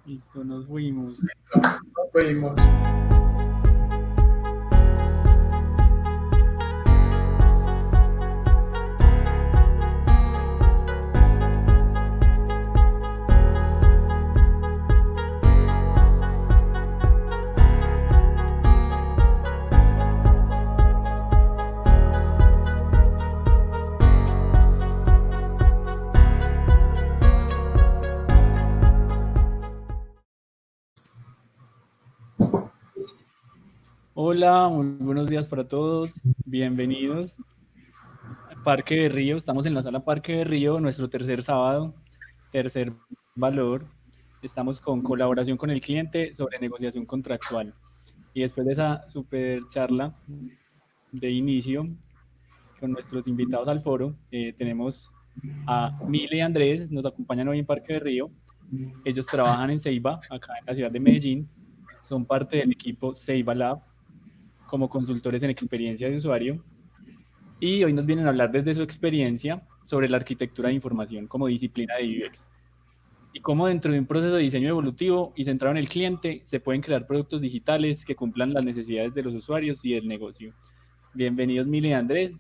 Listo, nos fuimos. Listo, nos fuimos. Hola, muy buenos días para todos. Bienvenidos al Parque de Río. Estamos en la sala Parque de Río, nuestro tercer sábado, tercer valor. Estamos con colaboración con el cliente sobre negociación contractual. Y después de esa super charla de inicio con nuestros invitados al foro, tenemos a Mile y Andrés, nos acompañan hoy en Parque de Río. Ellos trabajan en Ceiba, acá en la ciudad de Medellín. Son parte del equipo Ceiba Lab como consultores en experiencia de usuario y hoy nos vienen a hablar desde su experiencia sobre la arquitectura de información como disciplina de UX y cómo dentro de un proceso de diseño evolutivo y centrado en el cliente se pueden crear productos digitales que cumplan las necesidades de los usuarios y del negocio. Bienvenidos, Mile y Andrés.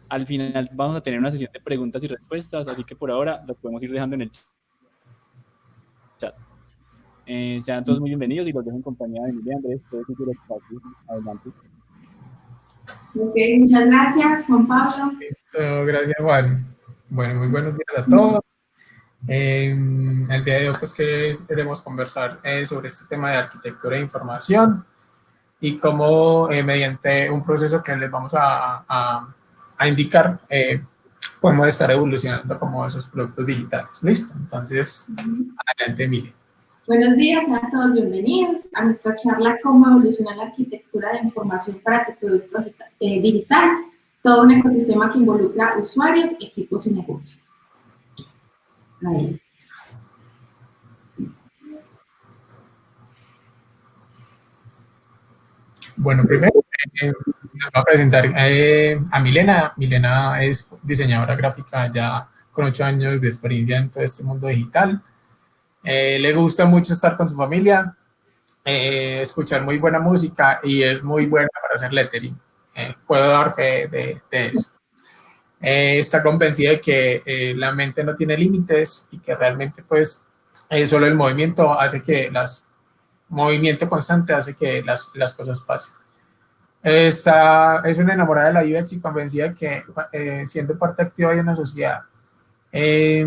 Al final vamos a tener una sesión de preguntas y respuestas, así que por ahora las podemos ir dejando en el chat. Sean todos muy bienvenidos y los dejo en compañía de Mile y Andrés. Todo el espacio. Adelante. Ok, muchas gracias, Juan Pablo. Listo, gracias, Juan. Bueno, muy buenos días a todos. El día de hoy pues queremos conversar sobre este tema de arquitectura de información y cómo mediante un proceso que les vamos a indicar podemos estar evolucionando como esos productos digitales. Listo, entonces adelante, Emilia. Buenos días a todos, bienvenidos a nuestra charla Cómo evoluciona la arquitectura de información para tu producto digital, todo un ecosistema que involucra usuarios, equipos y negocios. Ahí. Bueno, primero les voy a presentar a Milena. Milena es diseñadora gráfica ya con 8 años de experiencia en todo este mundo digital. Le gusta mucho estar con su familia, escuchar muy buena música y es muy buena para hacer lettering. Puedo dar fe de eso. Está convencida de que la mente no tiene límites y que realmente pues solo el movimiento hace que movimiento constante hace que las cosas pasen. Es una enamorada de la UX y convencida de que siendo parte activa de una sociedad eh,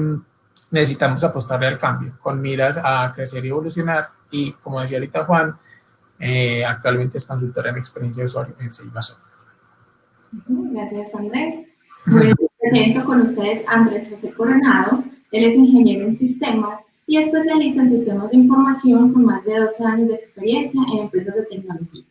necesitamos apostarle al cambio con miras a crecer y evolucionar y como decía ahorita Juan, actualmente es consultora en experiencia de usuario en Ceiba Software. Gracias, Andrés. Bueno, presento con ustedes a Andrés José Coronado. Él es ingeniero en sistemas y especialista en sistemas de información con más de 12 años de experiencia en empresas de tecnología.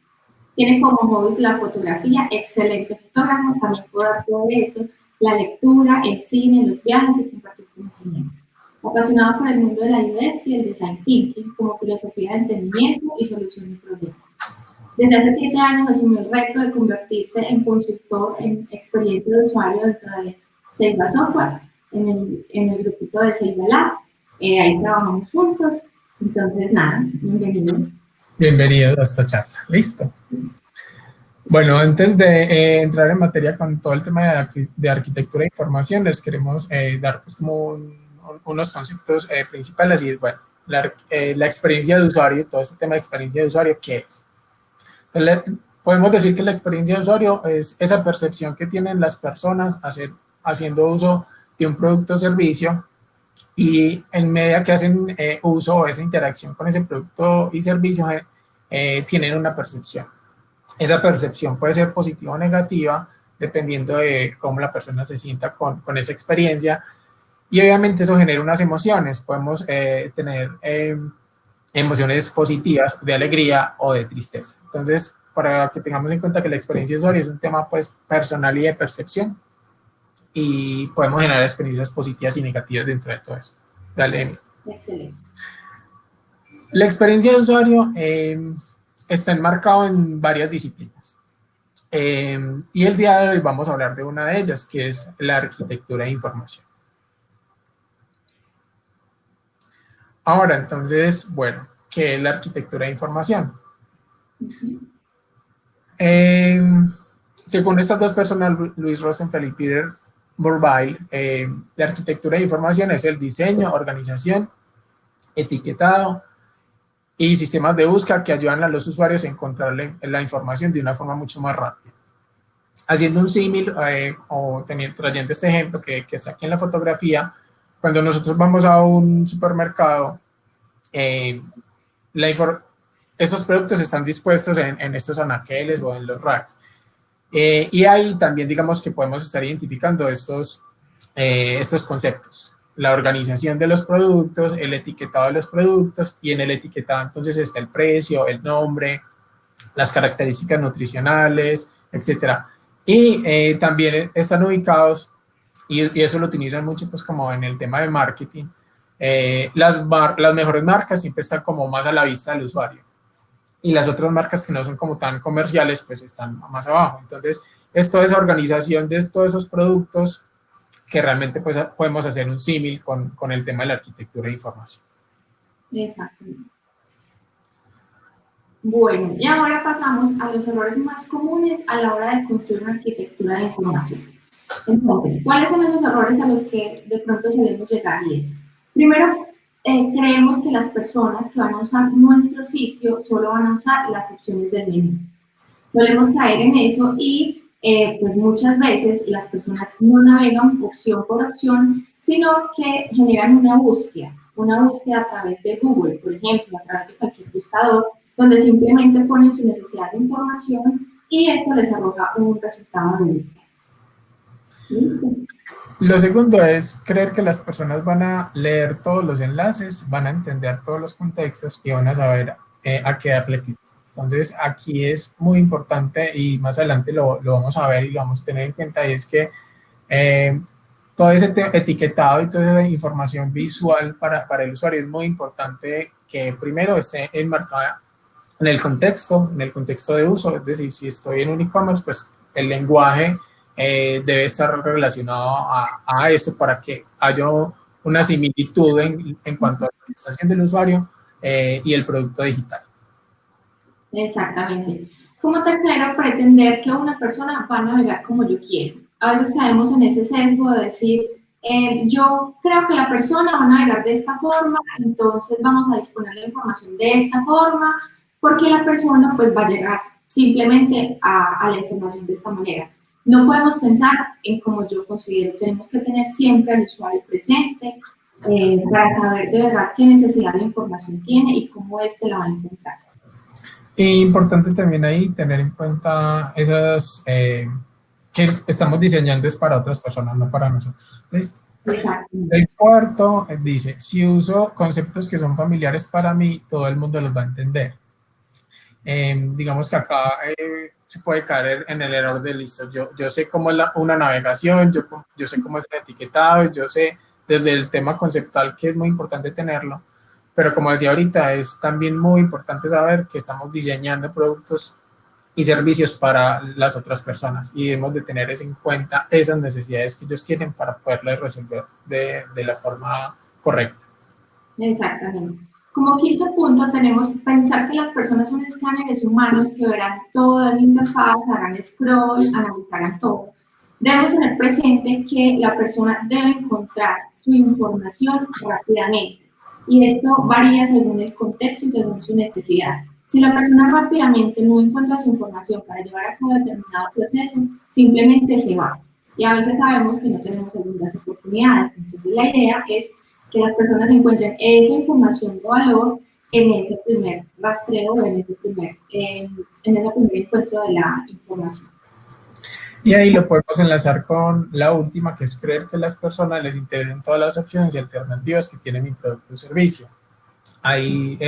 Tiene como hobbies la fotografía, excelente fotógrafo, también puedo dar todo eso, la lectura, el cine, los viajes y compartir conocimiento. Apasionado por el mundo de la UX y el design thinking como filosofía de entendimiento y solución de problemas. Desde hace 7 años asumió el reto de convertirse en consultor en experiencia de usuario dentro de Ceiba Software, en el grupito de Ceiba Lab. Ahí trabajamos juntos. Entonces, nada, bienvenido. Bienvenido a esta charla. Listo. Bueno, antes de entrar en materia con todo el tema de arquitectura de información, les queremos dar pues, como unos conceptos principales y bueno, la experiencia de usuario, todo este tema de experiencia de usuario, ¿qué es? Entonces, podemos decir que la experiencia de usuario es esa percepción que tienen las personas haciendo uso de un producto o servicio y en medida que hacen uso o esa interacción con ese producto y servicio, tienen una percepción. Esa percepción puede ser positiva o negativa, dependiendo de cómo la persona se sienta con esa experiencia. Y obviamente eso genera unas emociones. Podemos tener emociones positivas de alegría o de tristeza. Entonces, para que tengamos en cuenta que la experiencia de usuario es un tema pues, personal y de percepción. Y podemos generar experiencias positivas y negativas dentro de todo eso. Dale, Emily. Excelente. La experiencia de usuario está enmarcado en varias disciplinas. Y el día de hoy vamos a hablar de una de ellas, que es la arquitectura de información. Ahora, entonces, bueno, ¿qué es la arquitectura de información? Según estas dos personas, Luis Rosenfeld y Peter Burbail, la arquitectura de información es el diseño, organización, etiquetado y sistemas de búsqueda que ayudan a los usuarios a encontrar la información de una forma mucho más rápida. Haciendo un símil o trayendo este ejemplo que está aquí en la fotografía, cuando nosotros vamos a un supermercado, esos productos están dispuestos en estos anaqueles o en los racks. Y ahí también digamos que podemos estar identificando estos conceptos. La organización de los productos, el etiquetado de los productos, y en el etiquetado entonces está el precio, el nombre, las características nutricionales, etcétera. Y también están ubicados, y eso lo utilizan mucho pues como en el tema de marketing, las mejores marcas siempre están como más a la vista del usuario. Y las otras marcas que no son como tan comerciales, pues están más abajo. Entonces, es toda esa organización de todos esos productos que realmente pues, podemos hacer un símil con el tema de la arquitectura de información. Exactamente. Bueno, y ahora pasamos a los errores más comunes a la hora de construir una arquitectura de información. Entonces, ¿cuáles son esos errores a los que de pronto solemos llegar? Y es, primero, creemos que las personas que van a usar nuestro sitio solo van a usar las opciones del menú. Solemos caer en eso y pues muchas veces las personas no navegan opción por opción, sino que generan una búsqueda a través de Google, por ejemplo, a través de cualquier buscador, donde simplemente ponen su necesidad de información y esto les arroja un resultado de búsqueda. ¿Listo? Lo segundo es creer que las personas van a leer todos los enlaces, van a entender todos los contextos y van a saber a qué darle clic. Entonces, aquí es muy importante y más adelante lo vamos a ver y lo vamos a tener en cuenta, y es que todo ese etiquetado y toda esa información visual para el usuario es muy importante que primero esté enmarcada en el contexto de uso. Es decir, si estoy en un e-commerce, pues el lenguaje debe estar relacionado a esto para que haya una similitud en cuanto a lo que está haciendo el usuario y el producto digital. Exactamente. Como tercero, pretender que una persona va a navegar como yo quiero. A veces caemos en ese sesgo de decir, yo creo que la persona va a navegar de esta forma, entonces vamos a disponer la información de esta forma, porque la persona pues va a llegar simplemente a la información de esta manera. No podemos pensar en como yo considero, tenemos que tener siempre al usuario presente para saber de verdad qué necesidad de información tiene y cómo éste la va a encontrar. Y importante también ahí tener en cuenta esas que estamos diseñando es para otras personas, no para nosotros. ¿Listo? El cuarto dice, si uso conceptos que son familiares para mí, todo el mundo los va a entender. Digamos que acá se puede caer en el error de listo. Yo sé cómo es una navegación, yo sé cómo es el etiquetado, yo sé desde el tema conceptual que es muy importante tenerlo, pero como decía ahorita, es también muy importante saber que estamos diseñando productos y servicios para las otras personas y debemos de tener en cuenta esas necesidades que ellos tienen para poderlas resolver de la forma correcta. Exactamente. Como quinto punto tenemos pensar que las personas son escáneres humanos que verán todo en la interfaz, harán scroll, analizarán todo. Debemos tener presente que la persona debe encontrar su información rápidamente y esto varía según el contexto y según su necesidad. Si la persona rápidamente no encuentra su información para llevar a cabo determinado proceso, simplemente se va. Y a veces sabemos que no tenemos segundas oportunidades. Entonces la idea es que las personas encuentren esa información de valor en ese primer rastreo o en ese primer encuentro de la información. Y ahí lo podemos enlazar con la última, que es creer que a las personas les interesen todas las opciones y alternativas que tiene mi producto o servicio. Ahí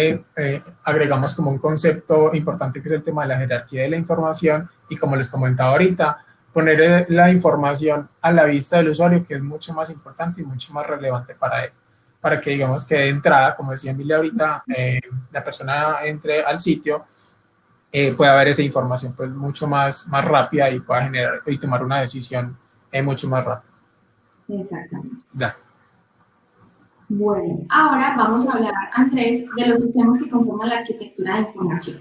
agregamos como un concepto importante que es el tema de la jerarquía de la información y, como les comentaba ahorita, poner la información a la vista del usuario, que es mucho más importante y mucho más relevante para él, para que digamos que de entrada, como decía Emilia ahorita, la persona entre al sitio, pueda ver esa información pues mucho más rápida y pueda generar y tomar una decisión mucho más rápida. Exactamente. Da. Bueno, ahora vamos a hablar, Andrés, de los sistemas que conforman la arquitectura de información.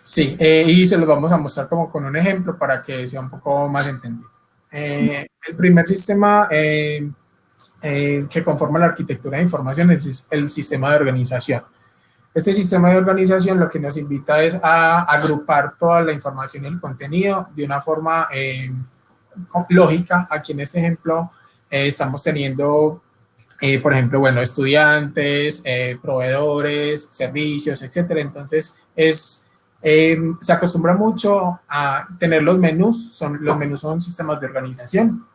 Sí, y se los vamos a mostrar como con un ejemplo para que sea un poco más entendido. El primer sistema que conforma la arquitectura de información es el sistema de organización. Este sistema de organización lo que nos invita es a agrupar toda la información y el contenido de una forma lógica. Aquí en este ejemplo estamos teniendo, por ejemplo, bueno, estudiantes, proveedores, servicios, etcétera. Entonces, se acostumbra mucho a tener los menús. Los menús son sistemas de organización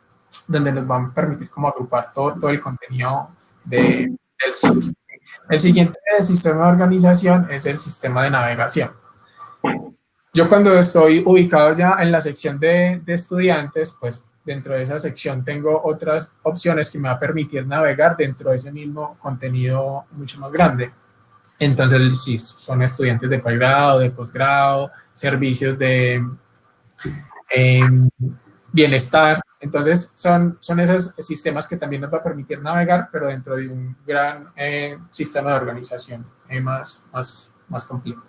donde nos van a permitir como agrupar todo el contenido del sitio. El siguiente sistema de organización es el sistema de navegación. Yo cuando estoy ubicado ya en la sección de estudiantes, pues dentro de esa sección tengo otras opciones que me va a permitir navegar dentro de ese mismo contenido mucho más grande. Entonces, sí, son estudiantes de pregrado, de posgrado, servicios de bienestar. Entonces, son esos sistemas que también nos va a permitir navegar, pero dentro de un gran sistema de organización más completo.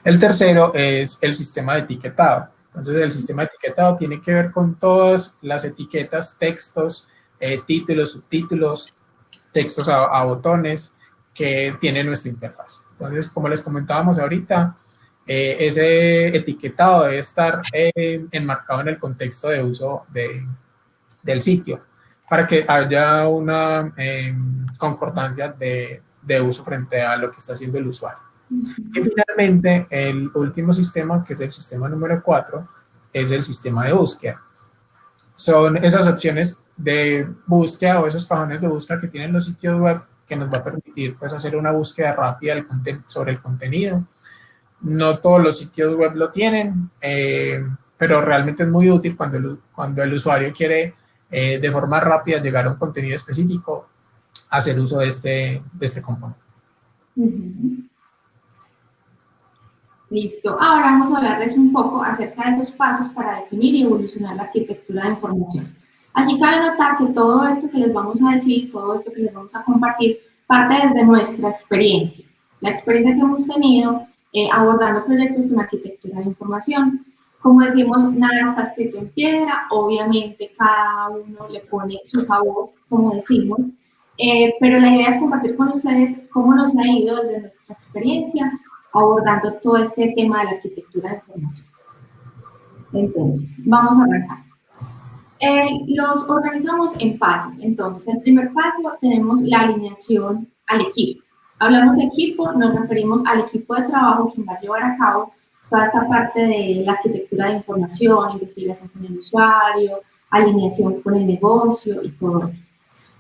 El tercero es el sistema de etiquetado. Entonces, el sistema de etiquetado tiene que ver con todas las etiquetas, textos, títulos, subtítulos, textos a botones que tiene nuestra interfaz. Entonces, como les comentábamos ahorita, ese etiquetado debe estar enmarcado en el contexto de uso del sitio para que haya una concordancia de uso frente a lo que está haciendo el usuario. Y finalmente, el último sistema, que es el sistema número 4, es el sistema de búsqueda. Son esas opciones de búsqueda o esos cajones de búsqueda que tienen los sitios web que nos va a permitir pues, hacer una búsqueda rápida sobre el contenido. No todos los sitios web lo tienen, pero realmente es muy útil cuando el usuario quiere de forma rápida llegar a un contenido específico, hacer uso de este componente. Listo. Ahora vamos a hablarles un poco acerca de esos pasos para definir y evolucionar la arquitectura de información. Aquí cabe notar que todo esto que les vamos a decir, todo esto que les vamos a compartir, parte desde nuestra experiencia. La experiencia que hemos tenido abordando proyectos con arquitectura de información. Como decimos, nada está escrito en piedra, obviamente cada uno le pone su sabor, como decimos, pero la idea es compartir con ustedes cómo nos ha ido desde nuestra experiencia abordando todo este tema de la arquitectura de información. Entonces, vamos a arrancar. Los organizamos en pasos. Entonces, el primer paso tenemos la alineación al equipo. Hablamos de equipo, nos referimos al equipo de trabajo que va a llevar a cabo toda esta parte de la arquitectura de información, investigación con el usuario, alineación con el negocio y todo esto.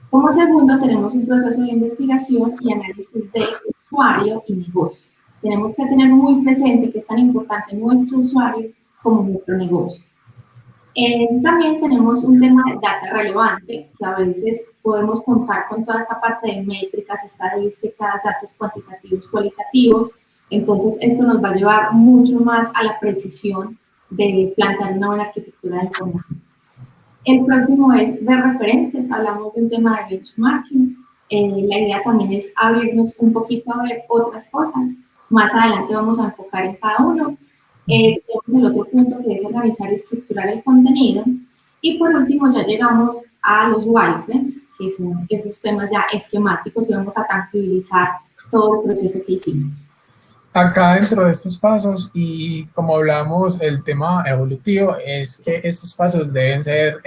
Como segundo, tenemos un proceso de investigación y análisis de usuario y negocio. Tenemos que tener muy presente que es tan importante nuestro usuario como nuestro negocio. También tenemos un tema de data relevante, que a veces podemos contar con toda esta parte de métricas, estadísticas, datos cuantitativos, cualitativos. Entonces, esto nos va a llevar mucho más a la precisión de plantear una buena arquitectura de información. El próximo es ver referentes, hablamos de un tema de benchmarking. La idea también es abrirnos un poquito a ver otras cosas. Más adelante vamos a enfocar en cada uno. Tenemos el otro punto que es organizar y estructurar el contenido. Y por último ya llegamos a los wireframes, que son esos temas ya esquemáticos y vamos a tangibilizar todo el proceso que hicimos. Acá dentro de estos pasos, y como hablamos, el tema evolutivo es que estos pasos deben ser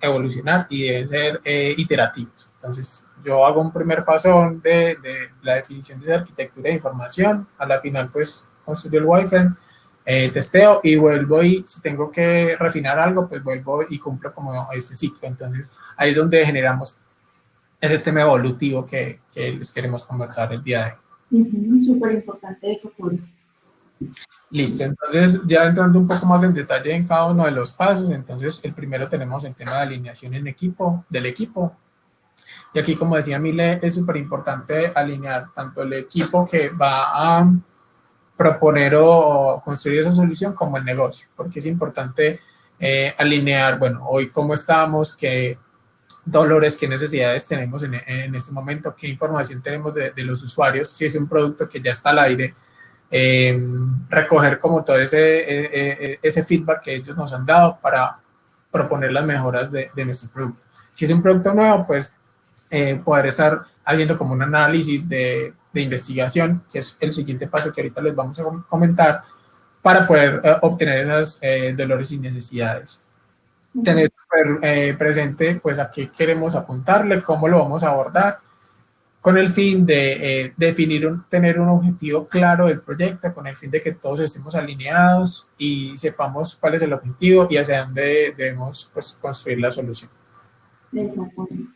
evolucionar y deben ser iterativos. Entonces, yo hago un primer paso de la definición de esa arquitectura de información, a la final pues construyo el wireframe, testeo y vuelvo y si tengo que refinar algo, pues vuelvo y cumplo como este ciclo. Entonces, ahí es donde generamos ese tema evolutivo que les queremos conversar el día de hoy. Súper importante eso, Julio. Listo, entonces ya entrando un poco más en detalle en cada uno de los pasos, entonces el primero tenemos el tema de alineación del equipo. Y aquí, como decía Mile, es súper importante alinear tanto el equipo que va a proponer o construir esa solución como el negocio, porque es importante alinear, bueno, hoy cómo estamos, qué dolores, qué necesidades tenemos en este momento, qué información tenemos de los usuarios, si es un producto que ya está al aire, recoger como todo ese feedback que ellos nos han dado para proponer las mejoras de nuestro producto. Si es un producto nuevo, pues poder estar haciendo como un análisis de investigación, que es el siguiente paso que ahorita les vamos a comentar, para poder obtener esas dolores y necesidades. Tener presente pues a qué queremos apuntarle, cómo lo vamos a abordar, con el fin de tener un objetivo claro del proyecto, con el fin de que todos estemos alineados y sepamos cuál es el objetivo y hacia dónde debemos pues, construir la solución. Exactamente.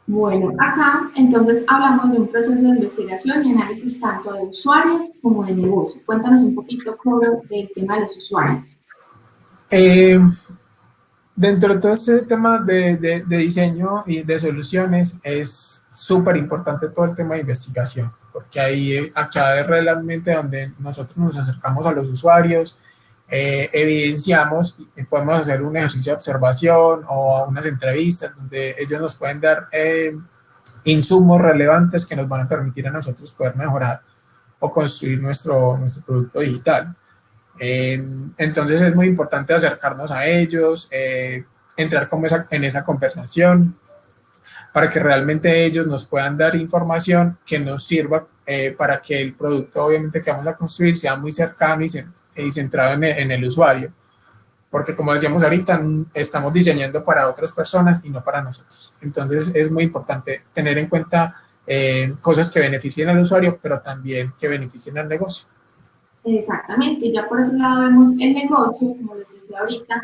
Bueno, acá entonces hablamos de un proceso de investigación y análisis tanto de usuarios como de negocio. Cuéntanos un poquito, Coro, del tema de los usuarios. Dentro de todo este tema de diseño y de soluciones es súper importante todo el tema de investigación, porque acá es realmente donde nosotros nos acercamos a los usuarios, evidenciamos y podemos hacer un ejercicio de observación o unas entrevistas donde ellos nos pueden dar insumos relevantes que nos van a permitir a nosotros poder mejorar o construir nuestro producto digital. Entonces es muy importante acercarnos a ellos, entrar como en esa conversación para que realmente ellos nos puedan dar información que nos sirva para que el producto obviamente que vamos a construir sea muy cercano y centrado en el usuario, porque como decíamos ahorita, estamos diseñando para otras personas y no para nosotros. Entonces es muy importante tener en cuenta cosas que beneficien al usuario, pero también que beneficien al negocio. Exactamente, ya por otro lado vemos el negocio, como les decía ahorita,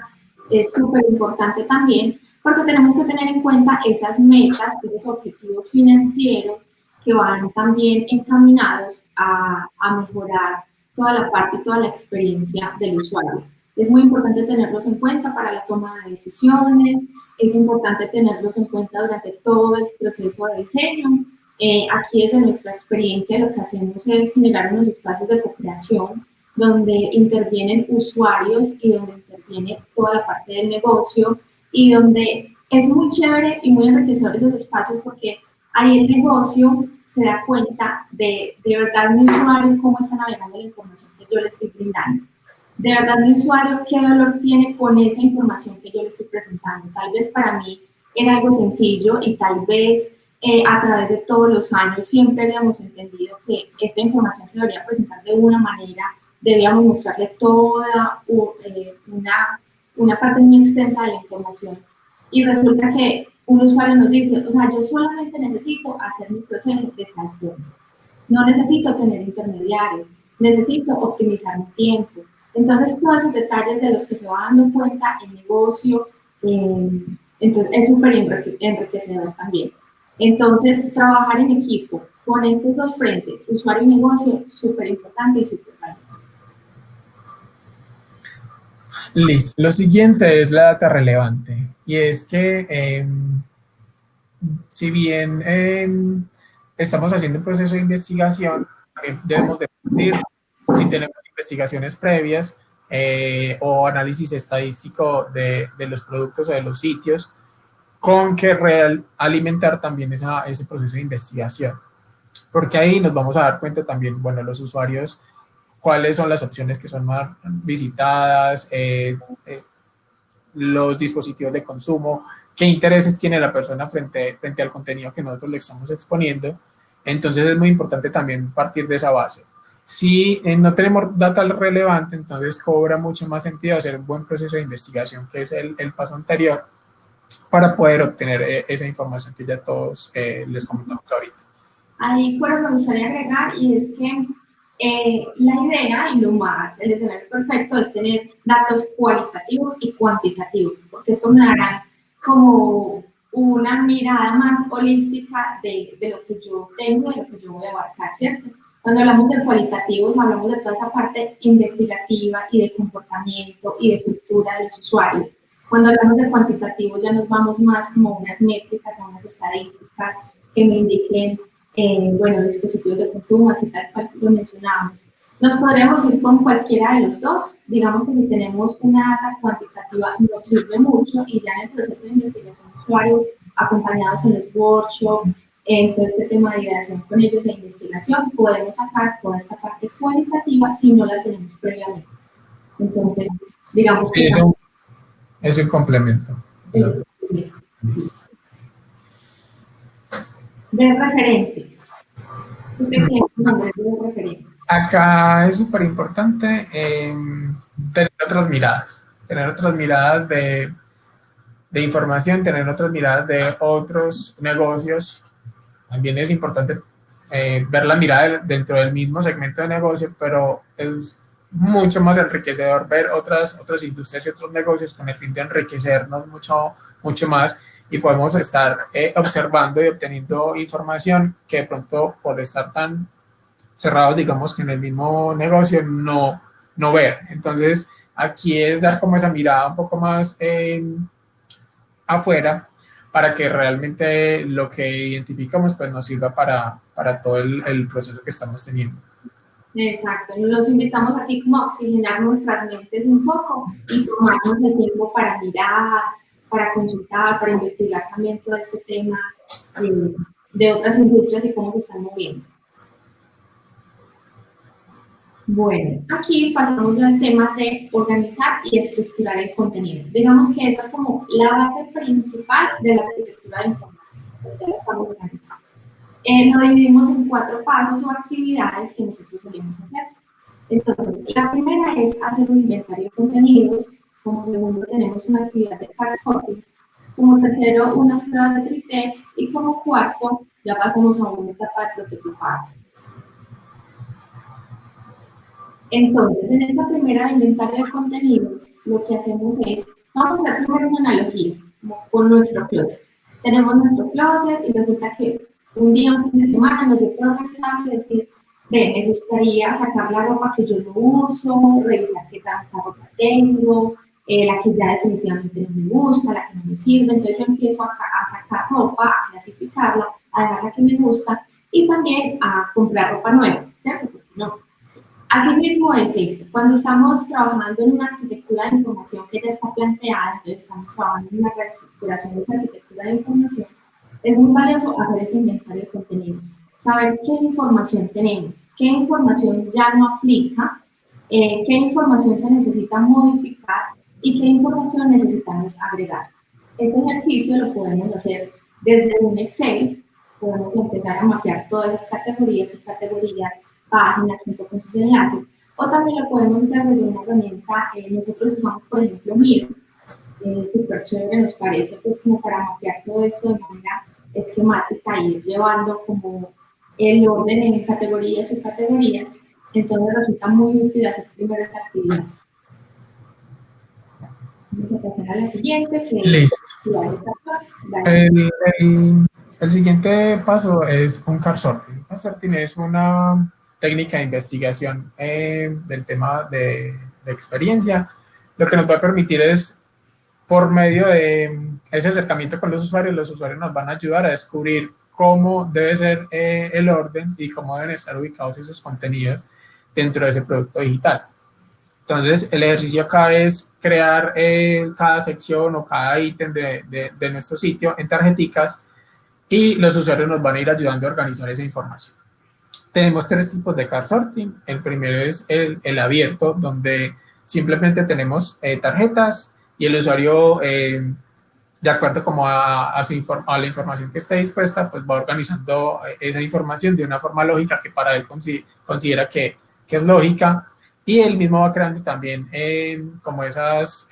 es súper importante también porque tenemos que tener en cuenta esas metas, esos objetivos financieros que van también encaminados a mejorar toda la parte y toda la experiencia del usuario. Es muy importante tenerlos en cuenta para la toma de decisiones, es importante tenerlos en cuenta durante todo el proceso de diseño. Aquí desde nuestra experiencia lo que hacemos es generar unos espacios de co-creación donde intervienen usuarios y donde interviene toda la parte del negocio y donde es muy chévere y muy enriquecedor esos espacios porque ahí el negocio se da cuenta de verdad mi usuario cómo está navegando la información que yo le estoy brindando. De verdad mi usuario qué dolor tiene con esa información que yo le estoy presentando. Tal vez para mí era algo sencillo y tal vez a través de todos los años siempre habíamos entendido que esta información se debería presentar de una manera, debíamos mostrarle toda una parte muy extensa de la información. Y resulta que un usuario nos dice, o sea, yo solamente necesito hacer mi proceso de tal forma. No necesito tener intermediarios, necesito optimizar mi tiempo. Entonces, todos esos detalles de los que se va dando cuenta el negocio, entonces es súper enriquecedor también. Entonces, trabajar en equipo con estos dos frentes, usuario y negocio, súper importante y súper valioso. Listo. Lo siguiente es la data relevante. Y es que, si bien estamos haciendo un proceso de investigación, también debemos decidir si tenemos investigaciones previas o análisis estadístico de los productos o de los sitios con que alimentar también ese proceso de investigación. Porque ahí nos vamos a dar cuenta también, bueno, los usuarios, cuáles son las opciones que son más visitadas, los dispositivos de consumo, qué intereses tiene la persona frente al contenido que nosotros le estamos exponiendo. Entonces es muy importante también partir de esa base. Si no tenemos data relevante, entonces cobra mucho más sentido hacer un buen proceso de investigación, que es el paso anterior, para poder obtener esa información que ya todos les comentamos ahorita. Ahí me gustaría agregar, y es que la idea y el escenario perfecto es tener datos cualitativos y cuantitativos, porque esto me dará como una mirada más holística de lo que yo tengo, de lo que yo voy a abarcar, ¿cierto? Cuando hablamos de cualitativos, hablamos de toda esa parte investigativa y de comportamiento y de cultura de los usuarios. Cuando hablamos de cuantitativos ya nos vamos más como a unas métricas, a unas estadísticas que me indiquen, bueno, dispositivos de consumo, así tal cual lo mencionábamos. Nos podríamos ir con cualquiera de los dos. Digamos que si tenemos una data cuantitativa nos sirve mucho y ya en el proceso de investigación de usuarios, acompañados en los workshops, en todo este tema de ideación con ellos e investigación, podemos sacar toda esta parte cualitativa si no la tenemos previamente. Entonces, digamos sí, que... es un complemento. Listo. De referentes. ¿Tú qué piensas de referentes? Acá es súper importante tener otras miradas de información, tener otras miradas de otros negocios. También es importante ver la mirada dentro del mismo segmento de negocio, pero es mucho más enriquecedor ver otras industrias y otros negocios con el fin de enriquecernos mucho más, y podemos estar observando y obteniendo información que de pronto por estar tan cerrados, digamos, que en el mismo negocio no ver. Entonces aquí es dar como esa mirada un poco más afuera, para que realmente lo que identificamos pues nos sirva para todo el proceso que estamos teniendo. Exacto, los invitamos aquí como a oxigenar nuestras mentes un poco y tomarnos el tiempo para mirar, para consultar, para investigar también todo este tema de otras industrias y cómo se están moviendo. Bueno, aquí pasamos al tema de organizar y estructurar el contenido. Digamos que esa es como la base principal de la arquitectura de información. Entonces, estamos organizando. Lo dividimos en 4 pasos o actividades que nosotros solemos hacer. Entonces, la primera es hacer un inventario de contenidos. Como segundo, tenemos una actividad de card sorting. Como tercero, unas pruebas de tritex. Y como cuarto, ya pasamos a una etapa de prototipado. Entonces, en esta primera de inventario de contenidos, lo que hacemos es, vamos a hacer primero una analogía con nuestro closet. Tenemos nuestro closet y resulta que un día, un fin de semana, nos dio por organizar y decir, me gustaría sacar la ropa que yo no uso, revisar qué tanta ropa tengo, la que ya definitivamente no me gusta, la que no me sirve. Entonces yo empiezo a sacar ropa, a clasificarla, a dejar la que me gusta y también a comprar ropa nueva, ¿cierto? Porque no. Asimismo es esto, cuando estamos trabajando en una arquitectura de información que ya está planteada, entonces estamos trabajando en una reestructuración de esa arquitectura de información, es muy valioso hacer ese inventario de contenidos, saber qué información tenemos, qué información ya no aplica, qué información se necesita modificar y qué información necesitamos agregar. Este ejercicio lo podemos hacer desde un Excel, podemos empezar a mapear todas las categorías y páginas junto con sus enlaces, o también lo podemos hacer desde una herramienta, nosotros usamos por ejemplo Miro, súper chévere nos parece, pues como para mapear todo esto de manera esquemática y ir llevando como el orden en categorías y categorías, entonces resulta muy útil hacer primero esa actividad. Vamos a pasar a la siguiente, que Listo. es El siguiente paso es un card sorting. Un card sorting es una técnica de investigación del tema de experiencia. Lo que nos va a permitir es, por medio de ese acercamiento con los usuarios nos van a ayudar a descubrir cómo debe ser el orden y cómo deben estar ubicados esos contenidos dentro de ese producto digital. Entonces, el ejercicio acá es crear cada sección o cada ítem de nuestro sitio en tarjeticas, y los usuarios nos van a ir ayudando a organizar esa información. Tenemos 3 tipos de card sorting. El primero es el abierto, donde simplemente tenemos tarjetas y el usuario, de acuerdo como a la información que esté dispuesta, pues va organizando esa información de una forma lógica que para él considera que es lógica, y él mismo va creando también como esas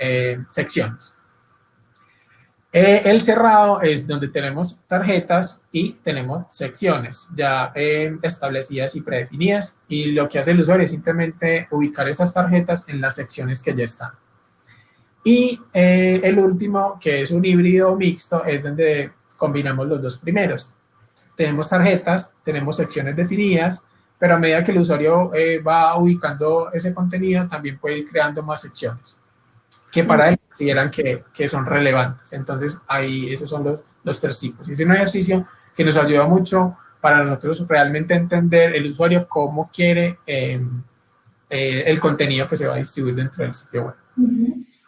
secciones. El cerrado es donde tenemos tarjetas y tenemos secciones ya establecidas y predefinidas, y lo que hace el usuario es simplemente ubicar esas tarjetas en las secciones que ya están. Y el último, que es un híbrido mixto, es donde combinamos los dos primeros. Tenemos tarjetas, tenemos secciones definidas, pero a medida que el usuario va ubicando ese contenido, también puede ir creando más secciones que para él consideran que son relevantes. Entonces, ahí esos son los 3 tipos. Y es un ejercicio que nos ayuda mucho para nosotros realmente entender el usuario cómo quiere el contenido que se va a distribuir dentro del sitio web.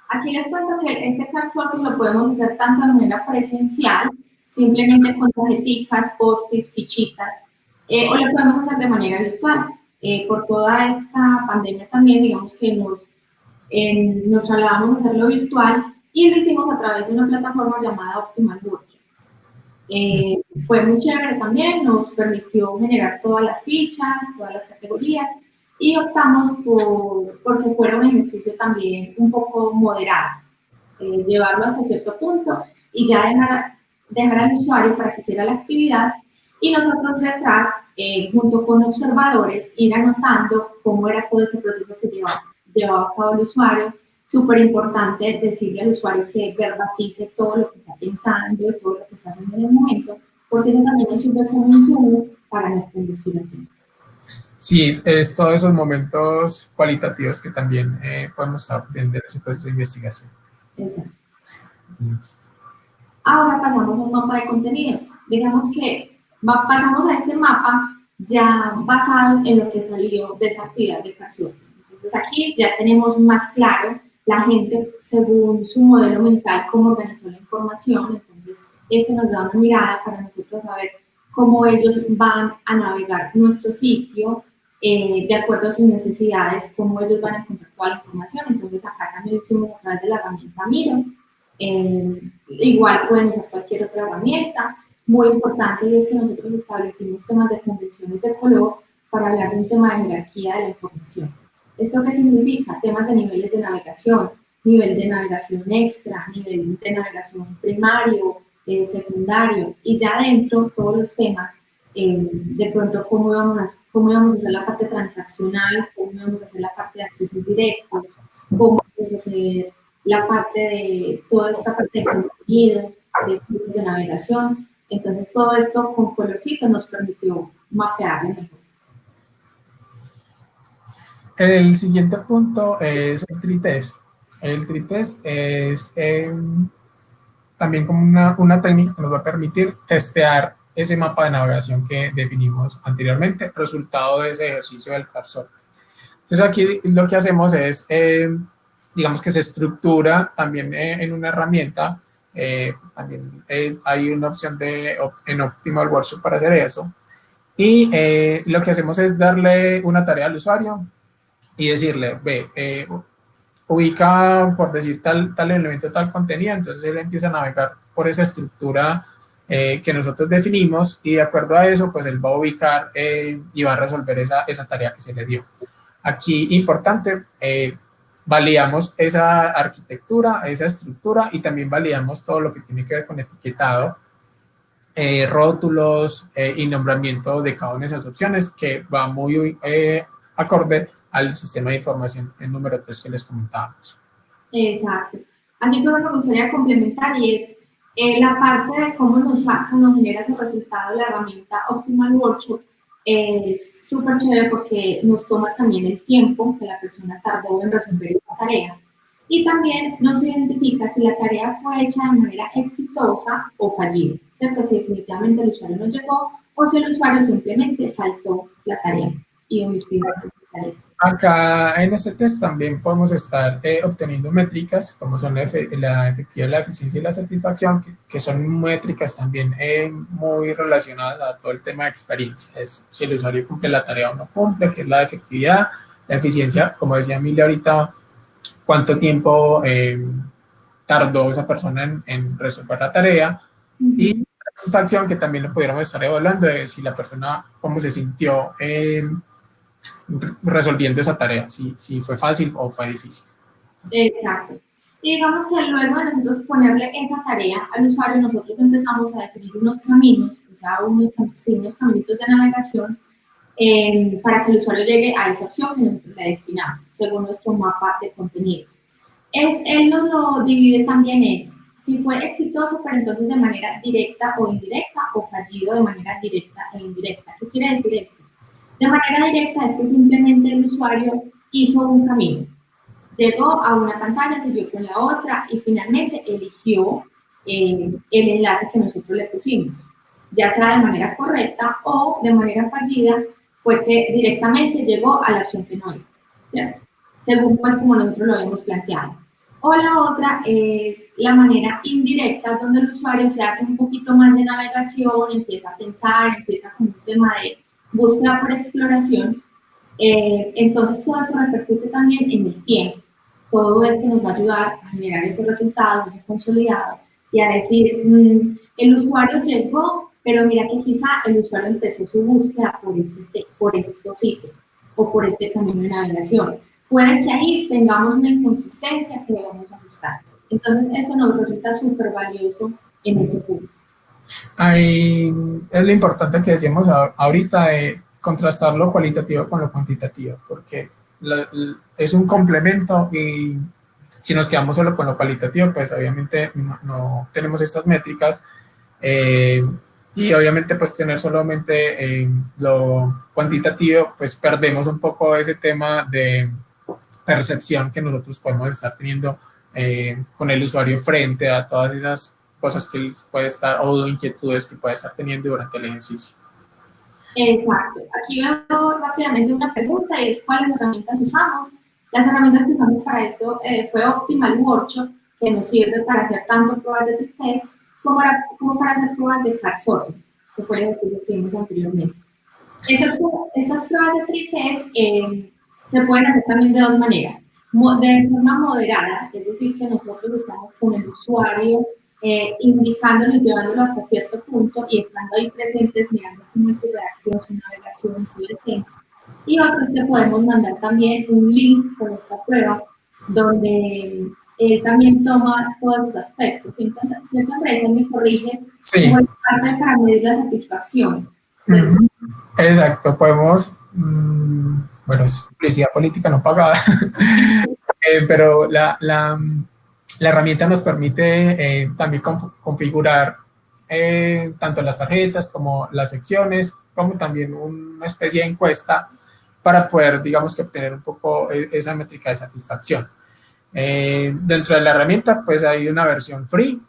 Aquí les cuento que este card sorting lo podemos hacer tanto de manera presencial, simplemente con tarjeticas, post-it, fichitas, o lo podemos hacer de manera virtual. Por toda esta pandemia también, digamos que nos trasladamos a hacerlo virtual y lo hicimos a través de una plataforma llamada Optimal Workshop. Fue muy chévere también, nos permitió generar todas las fichas, todas las categorías y optamos porque fuera un ejercicio también un poco moderado, llevarlo hasta cierto punto y ya dejar al usuario para que hiciera la actividad y nosotros detrás, junto con observadores, ir anotando cómo era todo ese proceso que llevaba a cabo el usuario. Súper importante decirle al usuario que verbatice todo lo que está pensando y todo lo que está haciendo en el momento, porque eso también nos sirve como insumo para nuestra investigación. Sí, es todos esos momentos cualitativos que también podemos aprender en ese proceso de investigación. Exacto. Listo. Ahora pasamos a un mapa de contenidos. Digamos que pasamos a este mapa ya basados en lo que salió de esa actividad de creación. Entonces aquí ya tenemos más claro la gente según su modelo mental cómo organizó la información. Entonces esto nos da una mirada para nosotros saber cómo ellos van a navegar nuestro sitio de acuerdo a sus necesidades, cómo ellos van a encontrar toda la información. Entonces acá también lo hicimos a través de la herramienta Miro. Igual pueden usar cualquier otra herramienta. Muy importante y es que nosotros establecimos temas de convenciones de color para hablar de un tema de jerarquía de la información. ¿Esto qué significa? Temas de niveles de navegación, nivel de navegación extra, nivel de navegación primario, secundario, y ya dentro todos los temas, de pronto cómo íbamos a hacer la parte transaccional, cómo íbamos a hacer la parte de accesos directos, cómo íbamos a hacer la parte de toda esta parte de contenido, de flujos de navegación. Entonces todo esto con colorcito nos permitió mapearlo mejor. El siguiente punto es el tree test. El tree test es también como una técnica que nos va a permitir testear ese mapa de navegación que definimos anteriormente, resultado de ese ejercicio del card sorting. Entonces aquí lo que hacemos es, digamos que se estructura también en una herramienta, también hay una opción en Optimal Workshop para hacer eso, y lo que hacemos es darle una tarea al usuario y decirle, ve, ubica, por decir, tal elemento, tal contenido, entonces él empieza a navegar por esa estructura que nosotros definimos y de acuerdo a eso, pues él va a ubicar y va a resolver esa tarea que se le dio. Aquí, importante, validamos esa arquitectura, esa estructura y también validamos todo lo que tiene que ver con etiquetado, rótulos y nombramiento de cada una de esas opciones que va muy acorde al sistema de información el número 3 que les comentábamos. Exacto. A mí me gustaría complementar y es la parte de cómo nos genera su resultado la herramienta Optimal Workshop. Es súper chévere porque nos toma también el tiempo que la persona tardó en resolver esa tarea y también nos identifica si la tarea fue hecha de manera exitosa o fallida, ¿cierto? Si definitivamente el usuario no llegó o si el usuario simplemente saltó la tarea y omitió la tarea. Acá en este test también podemos estar obteniendo métricas como son la efectividad, la eficiencia y la satisfacción, que son métricas también muy relacionadas a todo el tema de experiencia. Es si el usuario cumple la tarea o no cumple, que es la efectividad, la eficiencia, como decía Emilia ahorita, cuánto tiempo tardó esa persona en resolver la tarea, y la satisfacción, que también lo pudiéramos estar evaluando, de si la persona cómo se sintió resolviendo esa tarea, si fue fácil o fue difícil. Exacto. Y digamos que luego de nosotros ponerle esa tarea al usuario, nosotros empezamos a definir unos caminos, o sea, unos caminitos de navegación para que el usuario llegue a esa opción que nosotros le destinamos, según nuestro mapa de contenidos. Él nos lo divide también en si fue exitoso, pero entonces de manera directa o indirecta, o fallido de manera directa e indirecta. ¿Qué quiere decir esto? De manera directa es que simplemente el usuario hizo un camino. Llegó a una pantalla, siguió con la otra y finalmente eligió el enlace que nosotros le pusimos. Ya sea de manera correcta o de manera fallida, fue que directamente llegó a la opción que no era. ¿cierto? Según pues como nosotros lo hemos planteado. O la otra es la manera indirecta, donde el usuario se hace un poquito más de navegación, empieza a pensar, empieza con un tema de búsqueda por exploración. Entonces todo esto repercute también en el tiempo. Todo esto nos va a ayudar a generar esos resultados, ese consolidado, y a decir, el usuario llegó, pero mira que quizá el usuario empezó su búsqueda por estos sitios o por este camino de navegación. Puede que ahí tengamos una inconsistencia que debamos ajustar. Entonces, esto nos resulta súper valioso en ese punto. Ahí es lo importante que decíamos ahorita de contrastar lo cualitativo con lo cuantitativo, porque es un complemento y si nos quedamos solo con lo cualitativo, pues obviamente no tenemos estas métricas y obviamente pues tener solamente lo cuantitativo, pues perdemos un poco ese tema de percepción que nosotros podemos estar teniendo con el usuario frente a todas esas cosas que él puede estar, o inquietudes que puede estar teniendo durante el ejercicio. Exacto. Aquí veo rápidamente una pregunta y es ¿cuáles herramientas usamos? Las herramientas que usamos para esto fue Optimal Workshop, que nos sirve para hacer tanto pruebas de test como para hacer pruebas de card sorting, que fue el ejercicio que vimos anteriormente. Estas pruebas de test se pueden hacer también de dos maneras. De forma moderada, es decir, que nosotros estamos con el usuario indicándolo y llevándolo hasta cierto punto y estando ahí presentes, mirando cómo es su reacción, su navegación, todo el tiempo. Y otros que podemos mandar también un link con esta prueba, donde él también toma todos los aspectos. ¿Cierto, Andrés? ¿Me corriges? Sí. Como parte para medir la satisfacción. Exacto, podemos, bueno, es publicidad política no pagada, pero la herramienta nos permite también configurar tanto las tarjetas como las secciones, como también una especie de encuesta para poder, digamos que obtener un poco esa métrica de satisfacción. Dentro de la herramienta, pues hay una versión free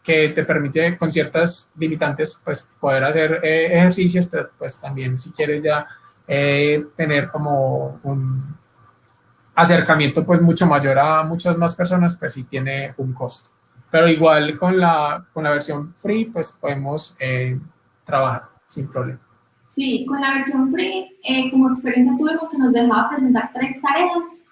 que te permite con ciertas limitantes, pues poder hacer ejercicios, pero pues también si quieres ya tener como un acercamiento pues mucho mayor a muchas más personas, pues sí tiene un costo. Pero igual con la versión free, pues podemos trabajar sin problema. Sí, con la versión free, como experiencia tuvimos que nos dejaba presentar 3 tareas.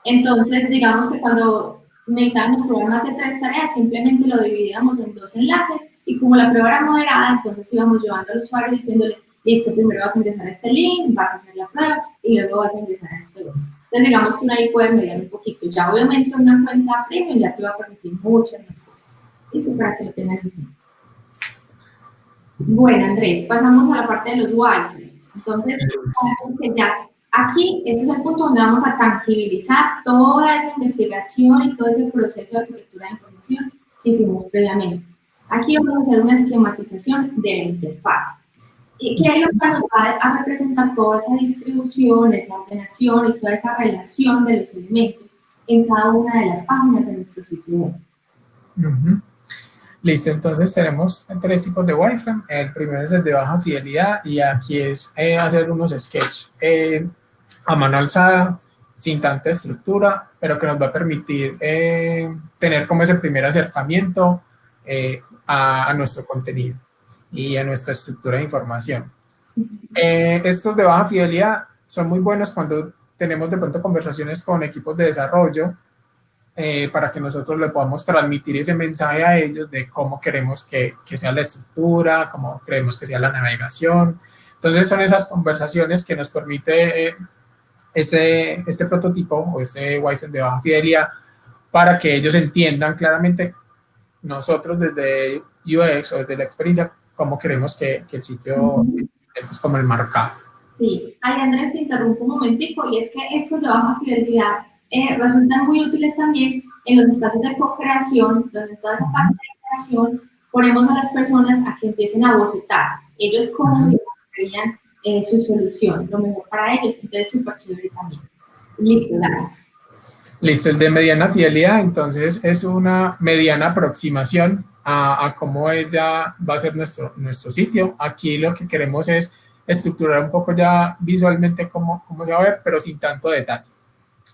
Entonces, digamos que cuando necesitábamos probar más de 3 tareas, simplemente lo dividíamos en 2 enlaces y como la prueba era moderada, entonces íbamos llevando al usuario diciéndole, listo, primero vas a ingresar a este link, vas a hacer la prueba y luego vas a ingresar a este otro. Entonces, digamos que uno ahí puede mediar un poquito. Ya obviamente una cuenta premium ya te va a permitir muchas más cosas. Listo, para que lo tengan en cuenta. Bueno, Andrés, pasamos a la parte de los wireframes. Entonces, ya aquí, este es el punto donde vamos a tangibilizar toda esa investigación y todo ese proceso de arquitectura de información que hicimos previamente. Aquí vamos a hacer una esquematización de la interfaz. Que ahí nos va a representar toda esa distribución, esa ordenación y toda esa relación de los elementos en cada una de las páginas de nuestro sitio web. Listo, entonces tenemos 3 tipos de wireframe. El primero es el de baja fidelidad y aquí es hacer unos sketches a mano alzada, sin tanta estructura, pero que nos va a permitir tener como ese primer acercamiento a nuestro contenido y a nuestra estructura de información. Estos de baja fidelidad son muy buenos cuando tenemos de pronto conversaciones con equipos de desarrollo para que nosotros le podamos transmitir ese mensaje a ellos de cómo queremos que sea la estructura, cómo queremos que sea la navegación. Entonces son esas conversaciones que nos permite este prototipo o ese wireframe de baja fidelidad para que ellos entiendan claramente nosotros desde UX o desde la experiencia cómo queremos que el sitio esté pues como enmarcado. Sí, ahí Andrés te interrumpo un momentico y es que estos de baja fidelidad resultan muy útiles también en los espacios de co-creación, donde en toda esa parte de creación ponemos a las personas a que empiecen a bocetar. Ellos como si querían su solución, lo mejor para ellos, entonces súper chévere también. Listo, dale. Listo, el de mediana fidelidad, entonces es una mediana aproximación a cómo ya va a ser nuestro sitio. Aquí lo que queremos es estructurar un poco ya visualmente cómo se va a ver, pero sin tanto detalle.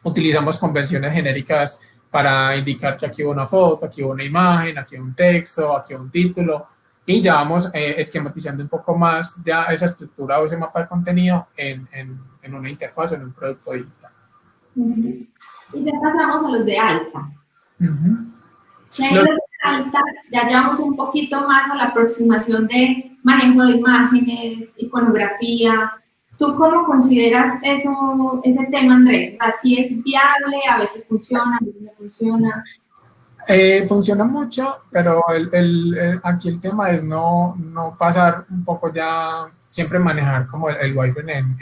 Utilizamos convenciones genéricas para indicar que aquí hubo una foto, aquí hubo una imagen, aquí hubo un texto, aquí hubo un título, y ya vamos esquematizando un poco más ya esa estructura o ese mapa de contenido en una interfaz o en un producto digital. Y ya pasamos a los de alta. Los de alta ya llevamos un poquito más a la aproximación de manejo de imágenes, iconografía. ¿Tú cómo consideras ese tema, Andrés? O sea, ¿sí es viable, a veces funciona, a veces no funciona? Funciona mucho, pero aquí el tema es no pasar un poco ya, siempre manejar como el wireframe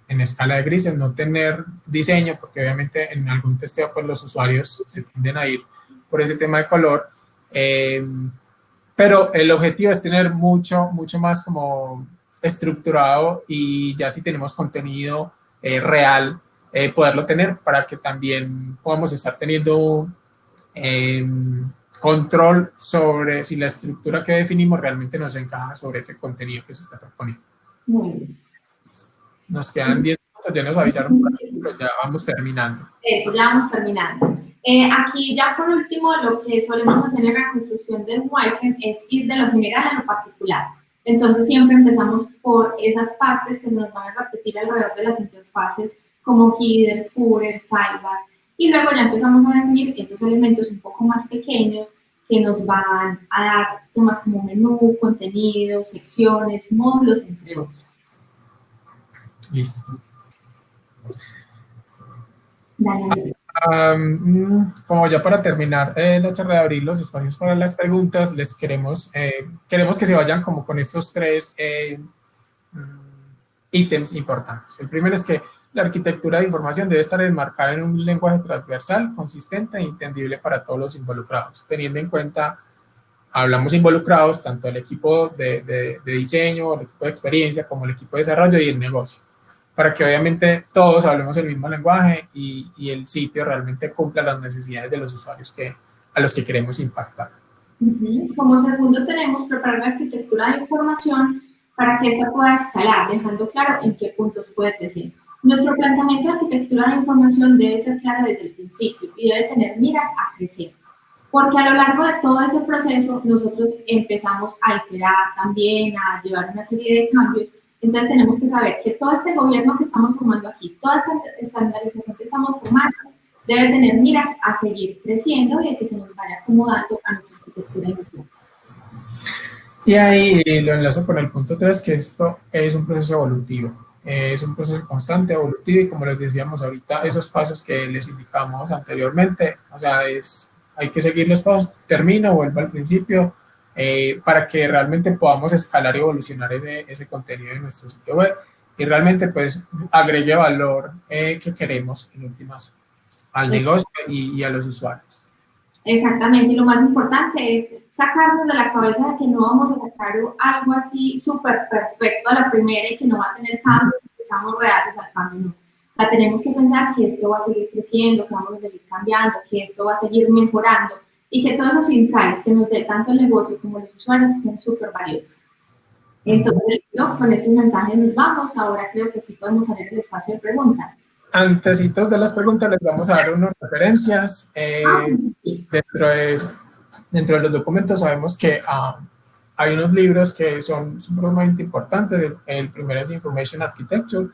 en escala de grises, no tener diseño, porque obviamente en algún testeo pues los usuarios se tienden a ir por ese tema de color, pero el objetivo es tener mucho más como estructurado, y ya si tenemos contenido real, poderlo tener para que también podamos estar teniendo control sobre si la estructura que definimos realmente nos encaja sobre ese contenido que se está proponiendo. Muy bien. Nos quedan 10 minutos, ya nos avisaron, pero ya vamos terminando. Eso, ya vamos terminando. Aquí ya por último, lo que solemos hacer en la construcción del wireframe es ir de lo general a lo particular. Entonces siempre empezamos por esas partes que nos van a repetir alrededor de las interfaces como header, footer, sidebar, y luego ya empezamos a definir esos elementos un poco más pequeños que nos van a dar temas como menú, contenido, secciones, módulos, entre otros. Listo. Dale. Como ya para terminar la charla, de abrir los espacios para las preguntas, les queremos que se vayan como con estos tres ítems importantes. El primero es que la arquitectura de información debe estar enmarcada en un lenguaje transversal, consistente e entendible para todos los involucrados, teniendo en cuenta, hablamos involucrados, tanto el equipo de diseño, el equipo de experiencia, como el equipo de desarrollo y el negocio, para que obviamente todos hablemos el mismo lenguaje y el sitio realmente cumpla las necesidades de los usuarios a los que queremos impactar. Como segundo tenemos preparar la arquitectura de información para que ésta pueda escalar, dejando claro en qué puntos puede crecer. Nuestro planteamiento de arquitectura de información debe ser claro desde el principio y debe tener miras a crecer, porque a lo largo de todo ese proceso nosotros empezamos a iterar también, a llevar una serie de cambios. Entonces tenemos que saber que todo este gobierno que estamos formando aquí, toda esta estandarización que estamos formando, debe tener miras a seguir creciendo y a que se nos vaya acomodando a nuestra arquitectura inicial. Y ahí lo enlazo con el punto 3, que esto es un proceso evolutivo, es un proceso constante, evolutivo, y como les decíamos ahorita, esos pasos que les indicamos anteriormente, o sea, hay que seguir los pasos, termino, vuelvo al principio, para que realmente podamos escalar y evolucionar ese contenido de nuestro sitio web y realmente pues agregue valor que queremos en últimas al negocio y a los usuarios. Exactamente, y lo más importante es sacarnos de la cabeza de que no vamos a sacar algo así súper perfecto a la primera y que no va a tener cambios, que estamos reacios al cambio, no. O sea, tenemos que pensar que esto va a seguir creciendo, que vamos a seguir cambiando, que esto va a seguir mejorando y que todos esos insights que nos dé tanto el negocio como los usuarios son súper valiosos. Entonces, ¿no? Con este mensaje nos vamos. Ahora creo que sí podemos abrir el espacio de preguntas. Antecitos de las preguntas les vamos a dar unas referencias. Sí. Dentro de los documentos sabemos que hay unos libros que son supremamente importantes. El primero es Information Architecture,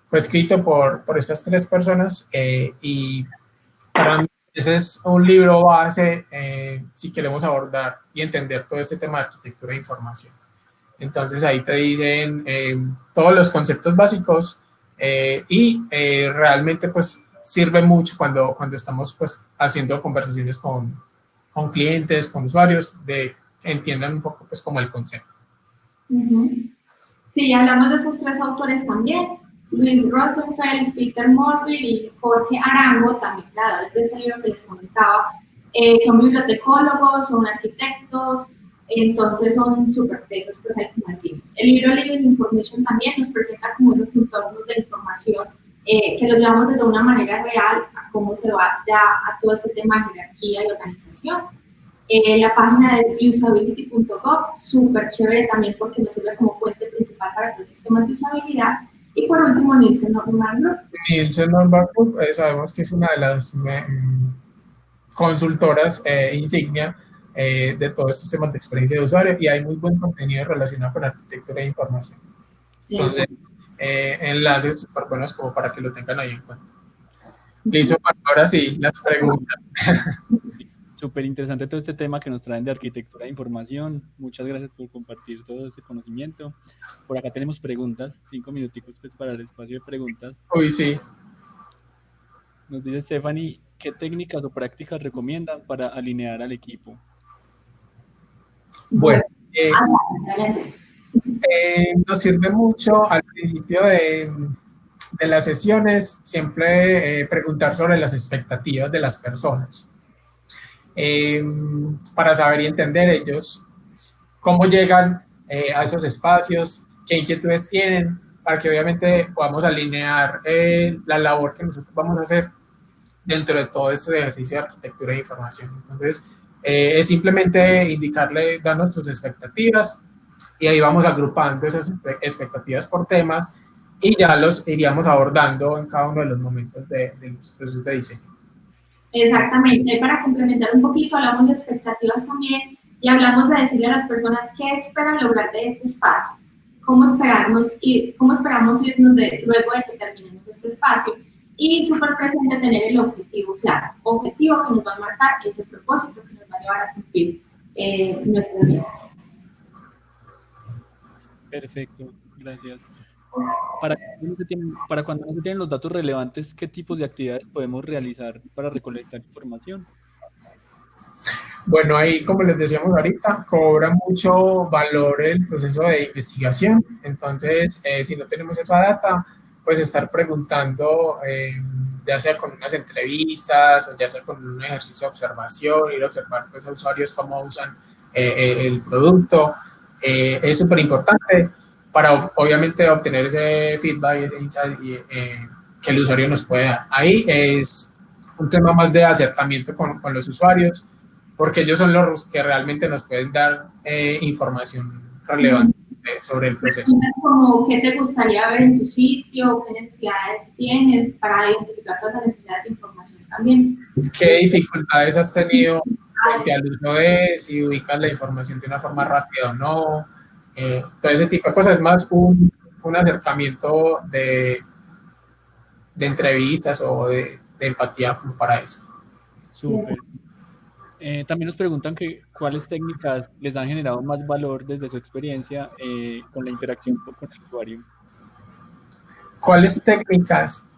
fue escrito por estas tres personas y para mí ese es un libro base si queremos abordar y entender todo este tema de arquitectura de información. Entonces ahí te dicen todos los conceptos básicos y realmente pues sirve mucho cuando estamos pues haciendo conversaciones con clientes, con usuarios, de que entiendan un poco pues como el concepto. Sí, hablamos de esos tres autores también, Luis Rosenfeld, Peter Morville y Jorge Arango, también creadores de este libro que les comentaba. Son bibliotecólogos, son arquitectos, entonces son súper tesos, pues hay que decirlos. El libro Living Information también nos presenta como esos entornos de información que los llevamos desde una manera real a cómo se va ya a todo este tema de jerarquía y organización. La página de usability.gov, súper chévere también porque nos sirve como fuente principal principal para todo el sistema de usabilidad. Y por último, Nielsen Norman Group. Nielsen Norman Group, sabemos que es una de las consultoras insignia de todos estos temas de experiencia de usuario, y hay muy buen contenido relacionado con arquitectura de información. Entonces, enlaces súper buenos como para que lo tengan ahí en cuenta. Listo, ahora sí, las preguntas. Súper interesante todo este tema que nos traen de arquitectura de información. Muchas gracias por compartir todo este conocimiento. Por acá tenemos preguntas, 5 minuticos pues, para el espacio de preguntas. Uy, sí. Nos dice Stephanie, ¿qué técnicas o prácticas recomiendan para alinear al equipo? Bueno, nos sirve mucho al principio de las sesiones siempre preguntar sobre las expectativas de las personas. Para saber y entender ellos cómo llegan a esos espacios, qué inquietudes tienen, para que obviamente podamos alinear la labor que nosotros vamos a hacer dentro de todo este ejercicio de arquitectura de información. Entonces, es simplemente indicarle, darnos sus expectativas, y ahí vamos agrupando esas expectativas por temas y ya los iríamos abordando en cada uno de los momentos de los procesos de diseño. Exactamente, para complementar un poquito, hablamos de expectativas también y hablamos de decirle a las personas qué esperan lograr de este espacio, cómo esperamos irnos luego de que terminemos este espacio, y súper presente tener el objetivo claro, objetivo que nos va a marcar ese propósito que nos va a llevar a cumplir nuestras metas. Perfecto, gracias. Para cuando no se tienen los datos relevantes, ¿qué tipos de actividades podemos realizar para recolectar información? Bueno, ahí, como les decíamos ahorita, cobra mucho valor el proceso de investigación. Entonces, si no tenemos esa data, pues estar preguntando, ya sea con unas entrevistas o ya sea con un ejercicio de observación, ir a observar pues, a usuarios cómo usan el producto, es súper importante para obviamente obtener ese feedback, ese insight que el usuario nos puede dar. Ahí es un tema más de acercamiento con los usuarios, porque ellos son los que realmente nos pueden dar información relevante sobre el proceso. Como, ¿qué te gustaría ver en tu sitio? ¿Qué necesidades tienes para identificar todas las necesidades de información también? ¿Qué dificultades has tenido frente al uso de si ubicas la información de una forma rápida o no? Todo ese tipo de cosas. Es más un acercamiento de entrevistas o de empatía como para eso. Súper. También nos preguntan que cuáles técnicas les han generado más valor desde su experiencia con la interacción con el usuario. ¿Cuáles técnicas?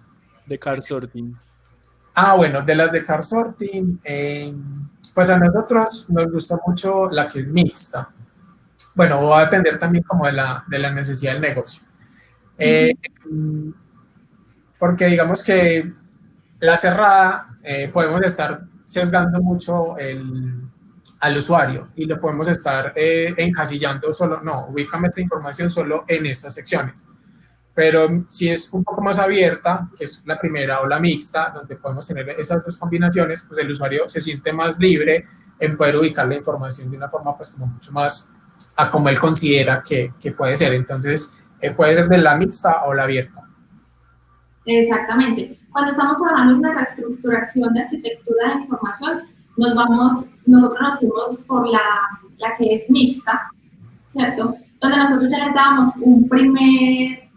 De card sorting. Bueno, de las de card sorting, pues a nosotros nos gusta mucho la que es mixta. Bueno, va a depender también como de la necesidad del negocio. Porque digamos que la cerrada podemos estar sesgando mucho al usuario y lo podemos estar encasillando solo, no, ubícame esta información solo en estas secciones. Pero si es un poco más abierta, que es la primera o la mixta, donde podemos tener esas dos combinaciones, pues el usuario se siente más libre en poder ubicar la información de una forma pues como mucho más a como él considera que puede ser. Entonces, puede ser de la mixta o la abierta. Exactamente. Cuando estamos trabajando en una reestructuración de arquitectura de información, nosotros nos fuimos por la que es mixta, ¿cierto? Donde nosotros ya les dábamos un primer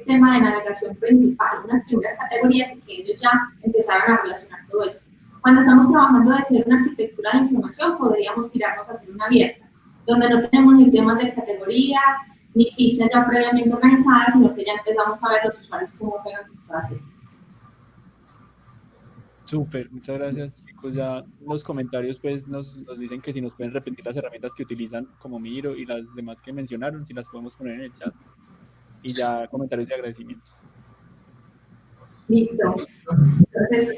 tema de navegación principal, unas primeras categorías, y que ellos ya empezaron a relacionar todo esto. Cuando estamos trabajando de hacer una arquitectura de información, podríamos tirarnos a hacer una abierta, donde no tenemos ni temas de categorías, ni fichas ya previamente organizadas, sino que ya empezamos a ver los usuarios cómo pegan con todas estas. Súper, muchas gracias, chicos. Ya los comentarios pues nos dicen que si nos pueden repetir las herramientas que utilizan como Miro y las demás que mencionaron, si las podemos poner en el chat. Y ya comentarios de agradecimientos. Listo. Entonces,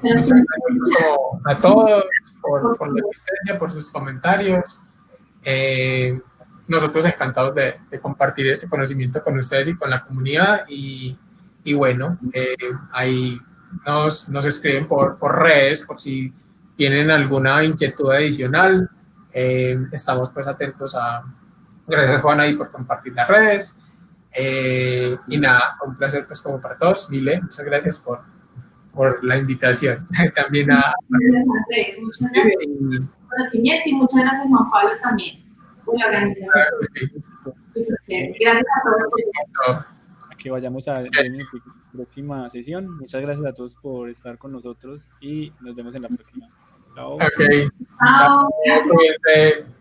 muchas gracias a todos por la asistencia, por sus comentarios. Nosotros encantados de compartir este conocimiento con ustedes y con la comunidad. Y bueno, ahí nos escriben por redes por si tienen alguna inquietud adicional. Estamos pues atentos Gracias, Juan, ahí por compartir las redes. Y nada, un placer pues como para todos. Mile, muchas gracias por la invitación. También a... Gracias, Andrés. Muchas gracias por el conocimiento y muchas gracias, Juan Pablo, también por la organización. Sí. Súper chévere. Gracias a todos. A que vayamos a la próxima sesión. Muchas gracias a todos por estar con nosotros y nos vemos en la próxima. Chao. Ok. Chao. Cuídense.